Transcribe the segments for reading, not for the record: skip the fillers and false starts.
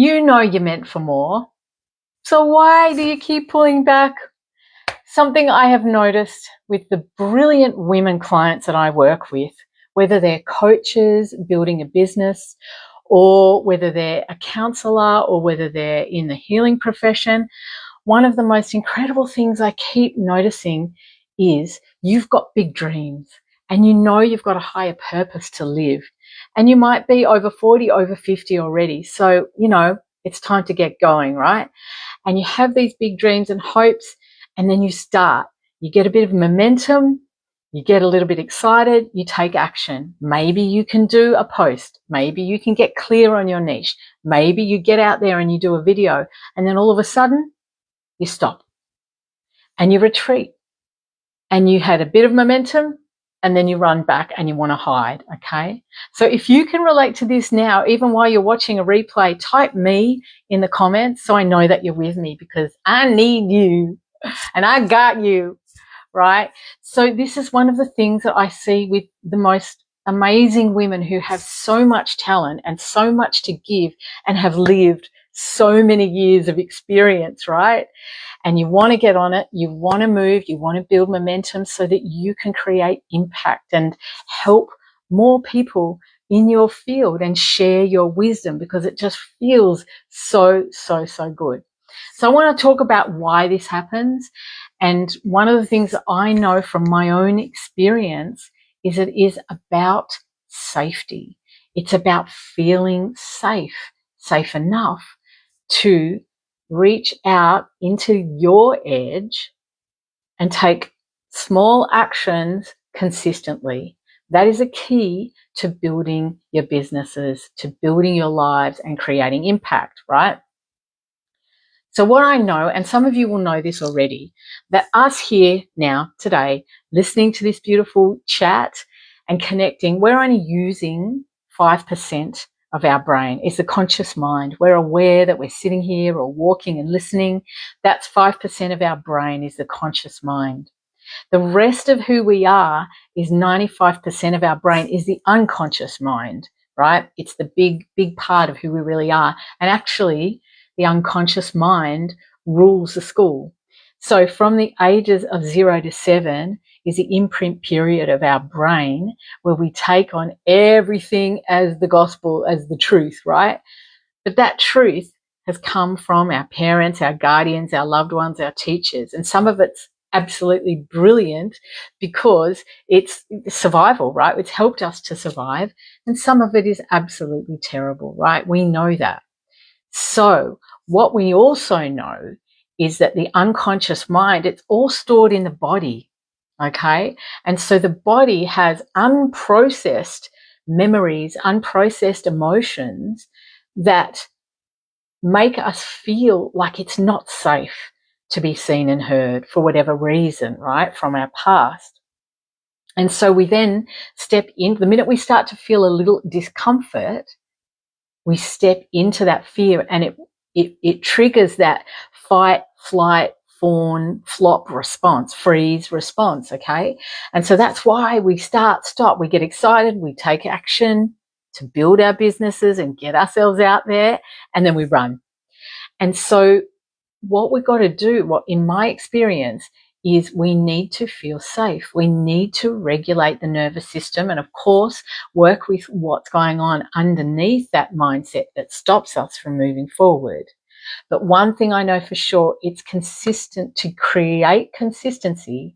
You know you're meant for more. So why do you keep pulling back? Something I have noticed with the brilliant women clients that I work with, whether they're coaches building a business, or whether they're a counselor, or whether they're in the healing profession, one of the most incredible things I keep noticing is you've got big dreams and you know you've got a higher purpose to live. And you might be over 40, over 50 already. So, it's time to get going, right? And you have these big dreams and hopes, and then you start. You get a bit of momentum, you get a little bit excited, you take action. Maybe you can do a post. Maybe you can get clear on your niche. Maybe you get out there and you do a video, and then all of a sudden, you stop and you retreat and you had a bit of momentum and then you run back and you want to hide. Okay. So if you can relate to this now, even while you're watching a replay, type me in the comments so I know that you're with me, because I need you and I got you. Right. So this is one of the things that I see with the most amazing women who have so much talent and so much to give and have lived so many years of experience, right? And you want to get on it, you want to move, you want to build momentum so that you can create impact and help more people in your field and share your wisdom, because it just feels so, so, so good. So I want to talk about why this happens. And one of the things that I know from my own experience is it is about safety. It's about feeling safe, safe enough to reach out into your edge and take small actions consistently. That is a key to building your businesses, to building your lives and creating impact, right? So what I know, and some of you will know this already, that us here now today, listening to this beautiful chat and connecting, we're only using 5% of our brain. Is the conscious mind. We're aware that we're sitting here or walking and listening. That's 5% of our brain is the conscious mind. The rest of who we are is 95% of our brain is the unconscious mind, right? It's the big, big part of who we really are. And actually, the unconscious mind rules the school. So from the ages of 0 to 7 is the imprint period of our brain, where we take on everything as the gospel, as the truth, right? But that truth has come from our parents, our guardians, our loved ones, our teachers. And some of it's absolutely brilliant because it's survival, right? It's helped us to survive. And some of it is absolutely terrible, right? We know that. So what we also know is that the unconscious mind, it's all stored in the body, okay? And so the body has unprocessed memories, unprocessed emotions that make us feel like it's not safe to be seen and heard for whatever reason, right, from our past. And so we then step in, the minute we start to feel a little discomfort, we step into that fear, and it triggers that fight, flight, fawn, flop response, freeze response, okay? And so that's why we start, stop, we get excited, we take action to build our businesses and get ourselves out there, and then we run. And so what we've got to do, what in my experience, is we need to feel safe. We need to regulate the nervous system and, of course, work with what's going on underneath that mindset that stops us from moving forward. But one thing I know for sure, it's consistent. To create consistency,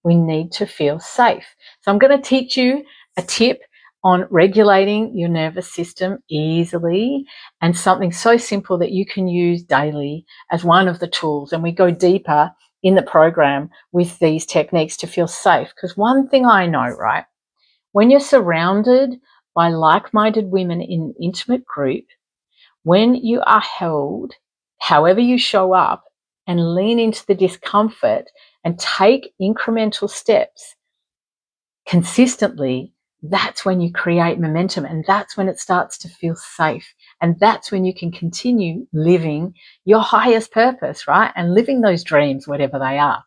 we need to feel safe. So I'm going to teach you a tip on regulating your nervous system easily, and something so simple that you can use daily as one of the tools. And we go deeper in the program with these techniques to feel safe. Because one thing I know, right, when you're surrounded by like-minded women in an intimate group, when you are held, however you show up, and lean into the discomfort and take incremental steps consistently, that's when you create momentum, and that's when it starts to feel safe. And that's when you can continue living your highest purpose, right? And living those dreams, whatever they are.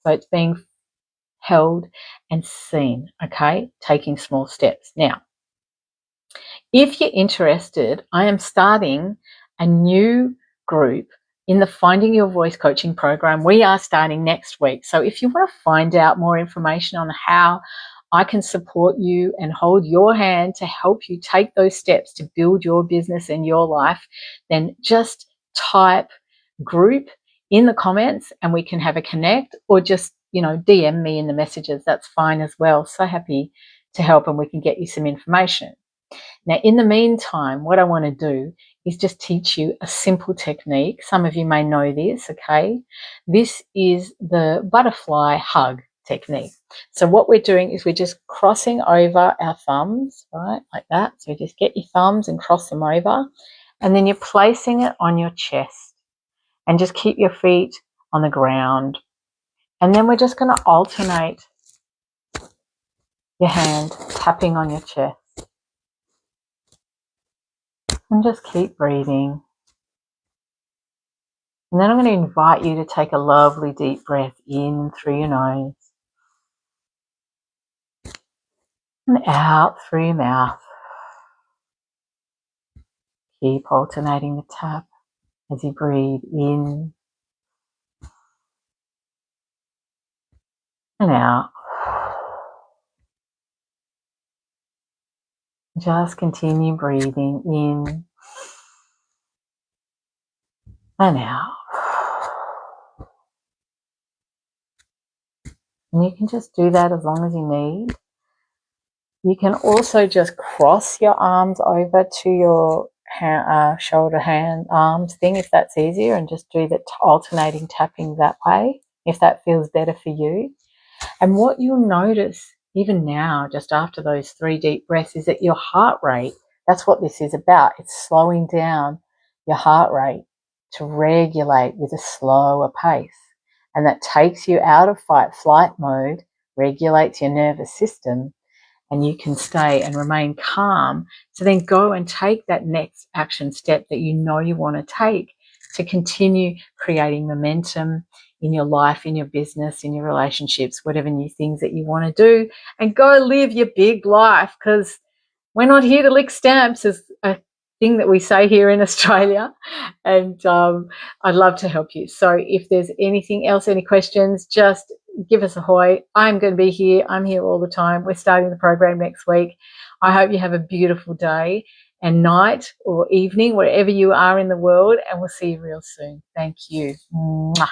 So it's being held and seen, okay? Taking small steps. Now, if you're interested, I am starting a new group in the Finding Your Voice coaching program. We are starting next week. So if you want to find out more information on how I can support you and hold your hand to help you take those steps to build your business and your life, then just type group in the comments and we can have a connect, or just, DM me in the messages. That's fine as well. So happy to help, and we can get you some information. Now, in the meantime, what I want to do is just teach you a simple technique. Some of you may know this, okay? This is the butterfly hug technique. So what we're doing is we're just crossing over our thumbs, right, like that. So just get your thumbs and cross them over, and then you're placing it on your chest, and just keep your feet on the ground. And then we're just going to alternate your hand tapping on your chest. And just keep breathing. And then I'm going to invite you to take a lovely deep breath in through your nose and out through your mouth. Keep alternating the tap as you breathe in and out. Just continue breathing in and out. And you can just do that as long as you need. You can also just cross your arms over to your shoulder, hand, arms thing if that's easier, and just do the alternating tapping that way if that feels better for you. And what you'll notice even now, just after those 3 deep breaths, is that your heart rate, that's what this is about. It's slowing down your heart rate to regulate with a slower pace. And that takes you out of fight-flight mode, regulates your nervous system, and you can stay and remain calm. So then go and take that next action step that you know you want to take to continue creating momentum in your life, in your business, in your relationships, whatever new things that you want to do, and go live your big life, because we're not here to lick stamps, is a thing that we say here in Australia. And I'd love to help you. So if there's anything else, any questions, just give us a hoy. I'm going to be here. I'm here all the time. We're starting the program next week. I hope you have a beautiful day and night or evening, wherever you are in the world, and we'll see you real soon. Thank you. Mwah.